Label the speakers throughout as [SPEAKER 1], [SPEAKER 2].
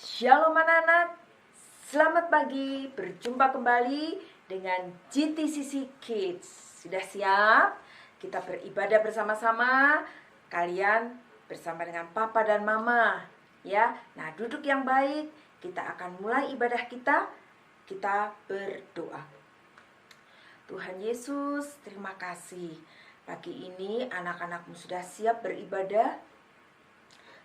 [SPEAKER 1] Shalom anak-anak, selamat pagi, berjumpa kembali dengan GTCC Kids. Sudah siap? Kita beribadah bersama-sama, kalian bersama dengan papa dan mama ya. Nah, duduk yang baik, kita akan mulai ibadah kita. Kita berdoa. Tuhan Yesus, terima kasih. Pagi ini anak-anakmu sudah siap beribadah.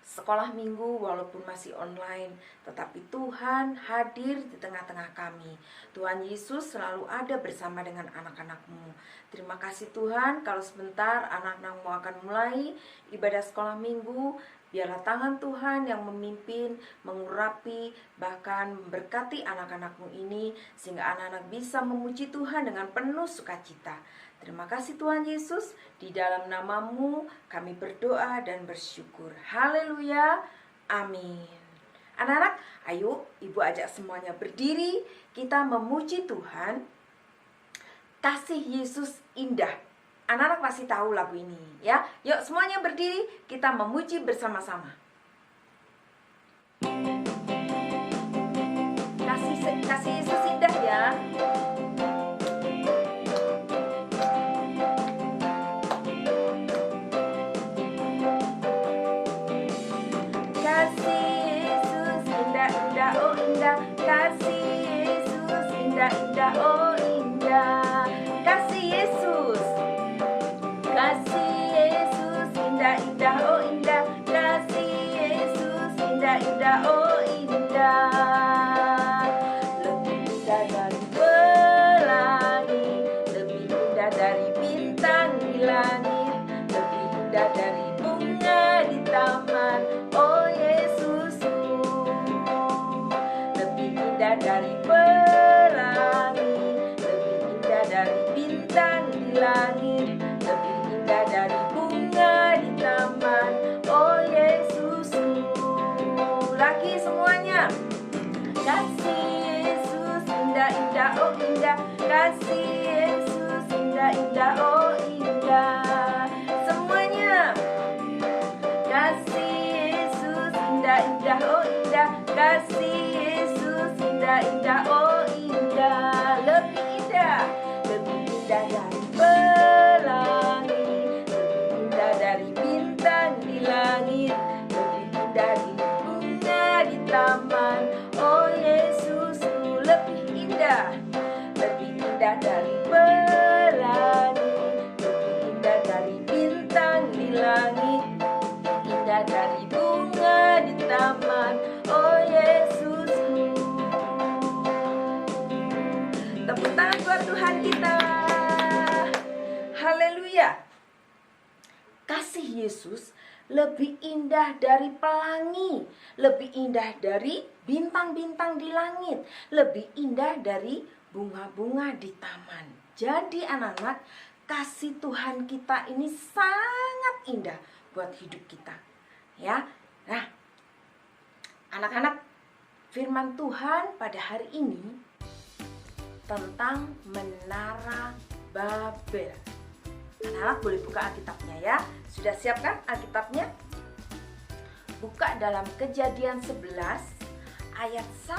[SPEAKER 1] Sekolah minggu walaupun masih online, tetapi Tuhan hadir di tengah-tengah kami. Tuhan Yesus selalu ada bersama dengan anak-anakmu. Terima kasih Tuhan, kalau sebentar anak-anakmu akan mulai ibadah sekolah minggu. Biarlah tangan Tuhan yang memimpin, mengurapi, bahkan memberkati anak-anakmu ini, sehingga anak-anak bisa memuji Tuhan dengan penuh sukacita. Terima kasih Tuhan Yesus, di dalam nama-Mu kami berdoa dan bersyukur. Haleluya, amin. Anak-anak, ayo Ibu ajak semuanya berdiri, kita memuji Tuhan. Kasih Yesus indah. Anak-anak pasti tahu lagu ini ya. Yuk semuanya berdiri, kita memuji bersama-sama. Kasih Yesus indah ya. Kasih Yesus indah, indah, oh indah. Kasih Yesus indah, indah, oh indah. Kasih Yesus indah, indah, oh indah. Lebih indah dari pelangi, lebih indah dari bintang di langit, lebih indah dari bunga di taman. Oh Yesusku, dari pelangi, lebih indah dari bintang di langit, lebih indah dari bunga di taman. Oh Yesusku, lagi semuanya. Kasih Yesus indah, indah, oh indah. Kasih Yesus indah, indah, oh indah. Semuanya. Kasih Yesus indah, indah, oh indah. Kasih indah, indah, oh indah. Lebih indah dari pelangi, lebih indah dari bintang di langit, lebih indah dari bunga di taman. Oh Yesusku, lebih indah dari pelangi, lebih indah dari bintang di langit, lebih indah dari bunga di taman. Oh Yesusku. Tepuk tangan buat Tuhan kita. Haleluya. Kasih Yesus lebih indah dari pelangi, lebih indah dari bintang-bintang di langit, lebih indah dari bunga-bunga di taman. Jadi anak-anak, kasih Tuhan kita ini sangat indah buat hidup kita. Ya. Nah, anak-anak, firman Tuhan pada hari ini tentang Menara Babel. Anak-anak boleh buka Alkitabnya ya. Sudah siapkan Alkitabnya? Buka dalam Kejadian 11 ayat 1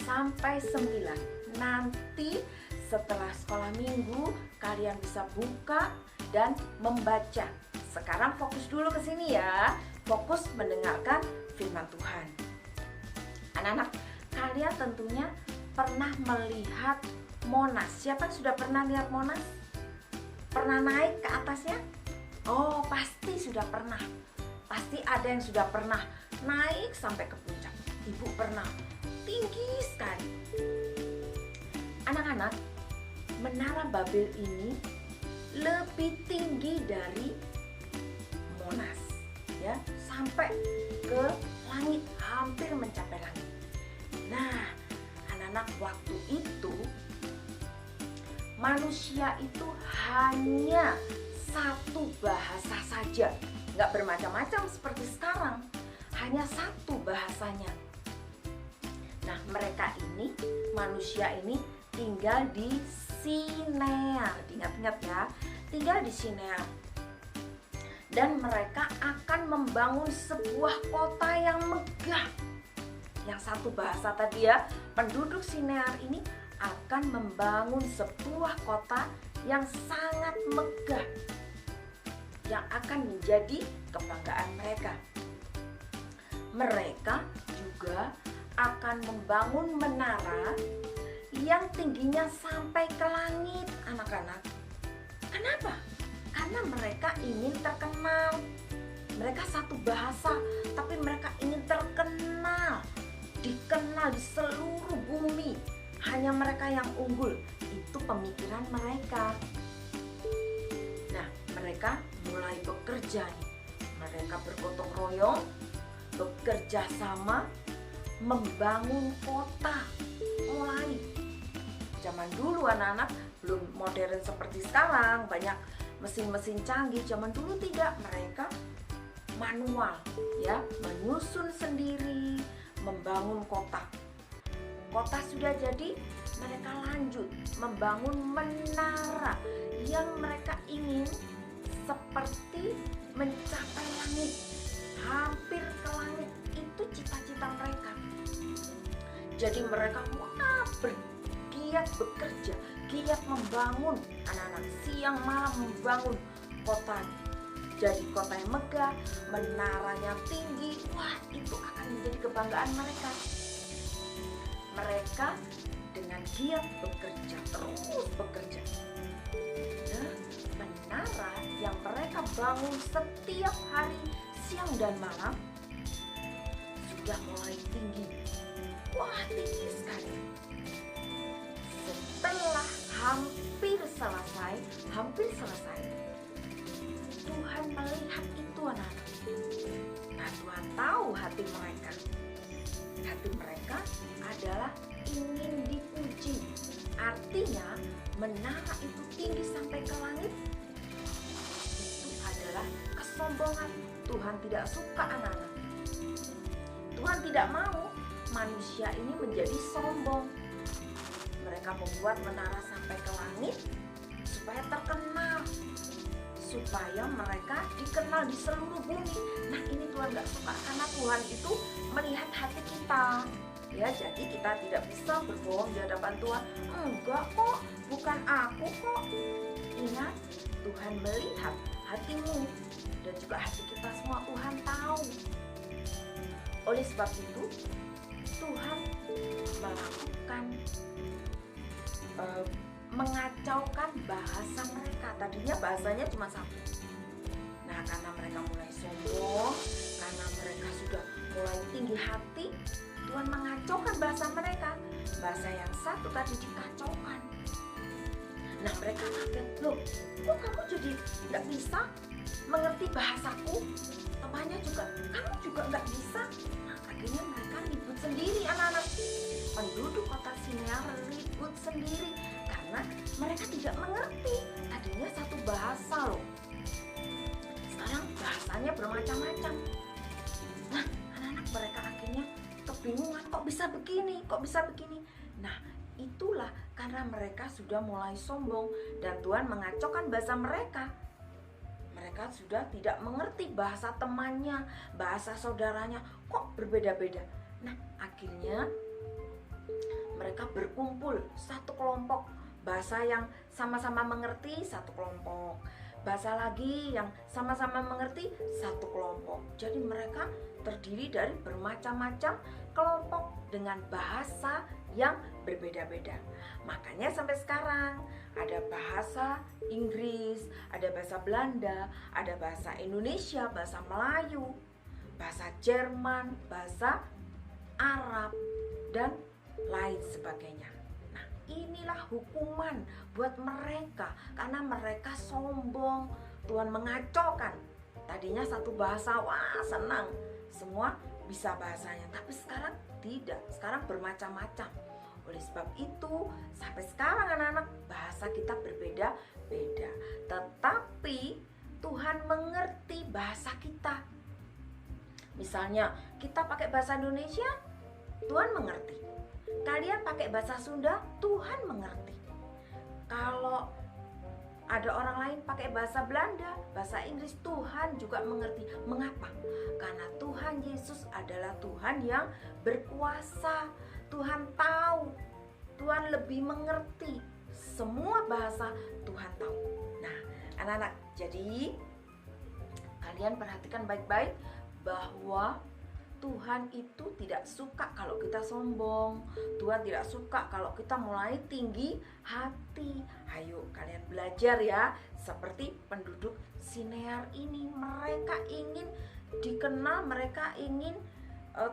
[SPEAKER 1] sampai 9. Nanti setelah sekolah minggu kalian bisa buka dan membaca. Sekarang fokus dulu ke sini ya. Fokus mendengarkan firman Tuhan. Anak-anak, kalian tentunya pernah melihat Monas. Siapa yang sudah pernah lihat Monas? Pernah naik ke atasnya? Oh, pasti sudah pernah. Pasti ada yang sudah pernah naik sampai ke puncak. Ibu pernah. Tinggi sekali. Anak-anak, Menara Babel ini lebih tinggi dari Monas, ya, sampai ke langit, hampir mencapai langit. Nah, anak-anak, waktu itu manusia itu hanya satu bahasa saja, nggak bermacam-macam seperti sekarang, hanya satu bahasanya. Nah, mereka ini, manusia ini tinggal di Sinear, diingat-ingat ya, tinggal di Sinear. Dan mereka akan membangun sebuah kota yang megah. yang satu bahasa tadi ya, penduduk Sinear ini akan membangun sebuah kota yang sangat megah, yang akan menjadi kebanggaan mereka. Mereka juga akan membangun menara yang tingginya sampai ke langit, anak-anak. Kenapa? Karena mereka ingin terkenal. Mereka satu bahasa, tapi mereka ingin terkenal, dikenal di seluruh bumi. Hanya mereka yang unggul. Itu pemikiran mereka. Nah, mereka mulai bekerja nih. Mereka bergotong royong, bekerja sama, membangun kota. Mulai zaman dulu anak-anak belum modern seperti sekarang, banyak mesin-mesin canggih. Zaman dulu tidak, mereka manual ya, menyusun sendiri, membangun kota. Kota sudah jadi, mereka lanjut membangun menara yang mereka ingin seperti mencapai langit, hampir ke langit. Itu cita-cita mereka. Jadi mereka bergiat bekerja, giat membangun, anak-anak siang malam membangun kota. Jadi kota yang megah, menaranya tinggi. Wah, itu akan menjadi kebanggaan mereka. Mereka dengan giat bekerja, terus bekerja. Nah, menara yang mereka bangun setiap hari, siang dan malam, sudah mulai tinggi. Wah, tinggi sekali. Setelah hampir selesai, Tuhan melihat itu anak-anak. Nah, Tuhan tahu hati mereka. Hati mereka adalah ingin dipuji. Artinya menara itu tinggi sampai ke langit. Itu adalah kesombongan. Tuhan tidak suka anak-anak. Tuhan tidak mau manusia ini menjadi sombong. Mereka membuat menara sampai ke langit supaya terkenal, supaya mereka dikenal di seluruh bumi. Nah, ini Tuhan gak suka, karena Tuhan itu melihat hati kita. Ya, jadi kita tidak bisa berbohong di hadapan Tuhan. Enggak kok, bukan aku kok. Ingat, Tuhan melihat hatimu dan juga hati kita semua. Tuhan tahu. Oleh sebab itu, Tuhan melakukan mengacaukan bahasa mereka. Tadinya bahasanya cuma satu. Nah, karena mereka mulai sombong, karena mereka sudah mulai tinggi hati, Tuhan mengacaukan bahasa mereka. Bahasa yang satu tadi dikacaukan. Nah, mereka kaget, loh, kok kamu jadi gak bisa mengerti bahasaku? Temannya juga, kamu juga gak bisa. Nah, akhirnya mereka ribut sendiri, anak-anak. Penduduk kota Sinear ribut sendiri karena mereka tidak mengerti. Tadinya satu bahasa loh, sekarang bahasanya bermacam-macam. Nah, anak-anak mereka akhirnya kebingungan, kok bisa begini. Nah, itulah karena mereka sudah mulai sombong dan Tuhan mengacaukan bahasa mereka. Mereka sudah tidak mengerti bahasa temannya, bahasa saudaranya, kok berbeda-beda. Nah, akhirnya mereka berkumpul satu kelompok, bahasa yang sama-sama mengerti satu kelompok, bahasa lagi yang sama-sama mengerti satu kelompok. Jadi mereka terdiri dari bermacam-macam kelompok dengan bahasa yang berbeda-beda. Makanya sampai sekarang ada bahasa Inggris, ada bahasa Belanda, ada bahasa Indonesia, bahasa Melayu, bahasa Jerman, bahasa Arab, dan lain sebagainya. Nah, inilah hukuman buat mereka karena mereka sombong. Tuhan mengacaukan. Tadinya satu bahasa, wah senang, semua bisa bahasanya. Tapi sekarang tidak, sekarang bermacam-macam. Oleh sebab itu, sampai sekarang anak-anak bahasa kita berbeda-beda. Tetapi Tuhan mengerti bahasa kita. Misalnya kita pakai bahasa Indonesia, Tuhan mengerti. Kalian pakai bahasa Sunda, Tuhan mengerti. Kalau Ada orang lain pakai bahasa Belanda, bahasa Inggris, Tuhan juga mengerti. Mengapa? Karena Tuhan Yesus adalah Tuhan yang berkuasa. Tuhan tahu, Tuhan lebih mengerti. Semua bahasa Tuhan tahu. Nah, anak-anak, jadi kalian perhatikan baik-baik bahwa Tuhan itu tidak suka kalau kita sombong. Tuhan tidak suka kalau kita mulai tinggi hati. Ayo kalian belajar ya. Seperti penduduk Sinear ini, mereka ingin dikenal, mereka ingin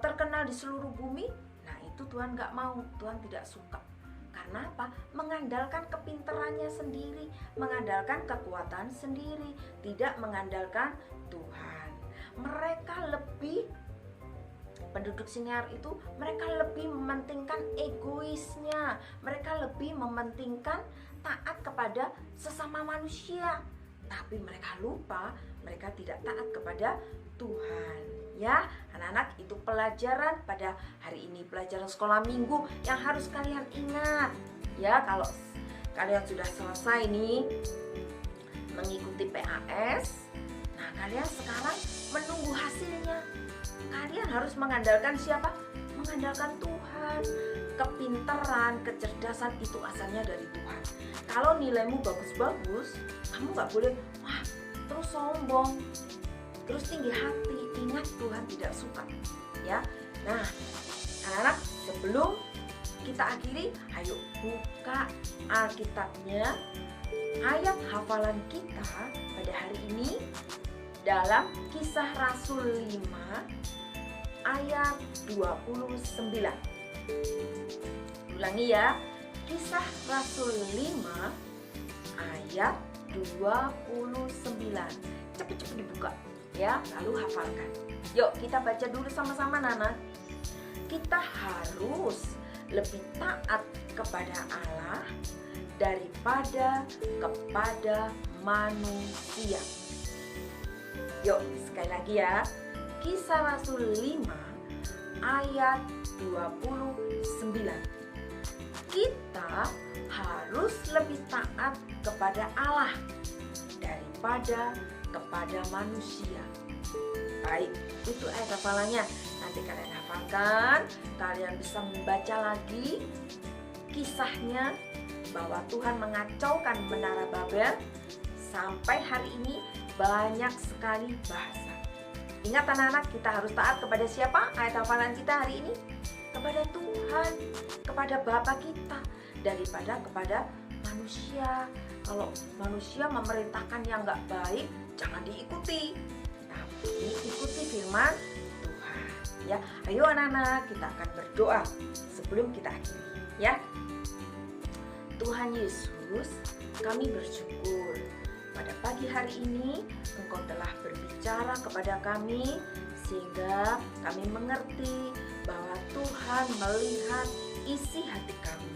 [SPEAKER 1] terkenal di seluruh bumi. Nah itu Tuhan gak mau, Tuhan tidak suka. Karena apa? Mengandalkan kepintarannya sendiri, mengandalkan kekuatan sendiri, tidak mengandalkan Tuhan. Penduduk Sinear itu mereka lebih mementingkan egoisnya, mereka lebih mementingkan taat kepada sesama manusia, tapi mereka lupa mereka tidak taat kepada Tuhan. Ya, anak-anak, itu pelajaran pada hari ini, pelajaran sekolah minggu yang harus kalian ingat. Ya, kalau kalian sudah selesai nih mengikuti PAS, nah kalian sekarang menunggu hasilnya. Kalian harus mengandalkan siapa? Mengandalkan Tuhan. Kepintaran, kecerdasan itu asalnya dari Tuhan. Kalau nilaimu bagus-bagus, kamu gak boleh terus sombong, terus tinggi hati. Ingat, Tuhan tidak suka. Ya. Nah, anak-anak, sebelum kita akhiri, ayo buka Alkitabnya. Ayat hafalan kita pada hari ini dalam Kisah Rasul 5 ayat 29. Ulangi ya, Kisah Rasul 5 ayat 29. Cepat-cepat dibuka ya, lalu hafalkan. Yuk kita baca dulu sama-sama, Nana. Kita harus lebih taat kepada Allah daripada kepada manusia. Yuk sekali lagi ya, Kisah Rasul 5 ayat 29. Kita harus lebih taat kepada Allah daripada kepada manusia. Baik, itu ayat hafalannya. Nanti kalian hafalkan, kalian bisa membaca lagi kisahnya bahwa Tuhan mengacaukan menara Babel. Sampai hari ini banyak sekali bahasa. Ingat anak-anak, kita harus taat kepada siapa? Ayat hafalan kita hari ini kepada Tuhan, kepada Bapa kita, daripada kepada manusia. Kalau manusia memerintahkan yang gak baik, jangan diikuti, tapi ikuti firman Tuhan. Ya, ayo anak-anak, kita akan berdoa sebelum kita akhiri. Ya, Tuhan Yesus, kami bersyukur pada pagi hari ini Engkau telah berbicara kepada kami sehingga kami mengerti bahwa Tuhan melihat isi hati kami.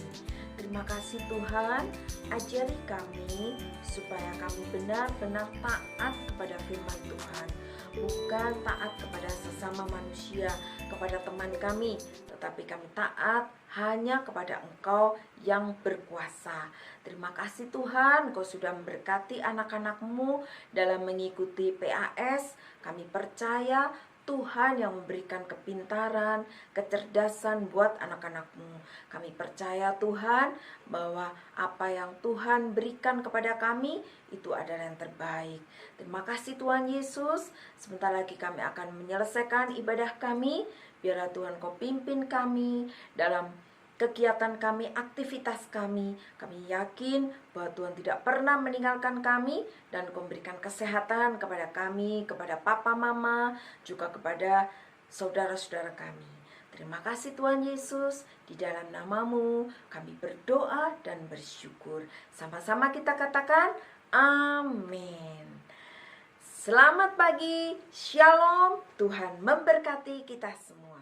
[SPEAKER 1] Terima kasih Tuhan, ajari kami supaya kami benar-benar taat kepada firman Tuhan. Bukan taat kepada sesama manusia, kepada teman kami, tetapi kami taat hanya kepada Engkau yang berkuasa. Terima kasih Tuhan, Engkau sudah memberkati anak-anak-Mu dalam mengikuti PAS. Kami percaya Tuhan yang memberikan kepintaran, kecerdasan buat anak-anak-Mu. Kami percaya Tuhan bahwa apa yang Tuhan berikan kepada kami itu adalah yang terbaik. Terima kasih Tuhan Yesus. Sebentar lagi kami akan menyelesaikan ibadah kami. Biarlah Tuhan Kau pimpin kami dalam kegiatan kami, aktivitas kami. Kami yakin bahwa Tuhan tidak pernah meninggalkan kami dan Kau memberikan kesehatan kepada kami, kepada papa mama, juga kepada saudara-saudara kami. Terima kasih Tuhan Yesus, di dalam nama-Mu kami berdoa dan bersyukur. Sama-sama kita katakan amin. Selamat pagi, shalom, Tuhan memberkati kita semua.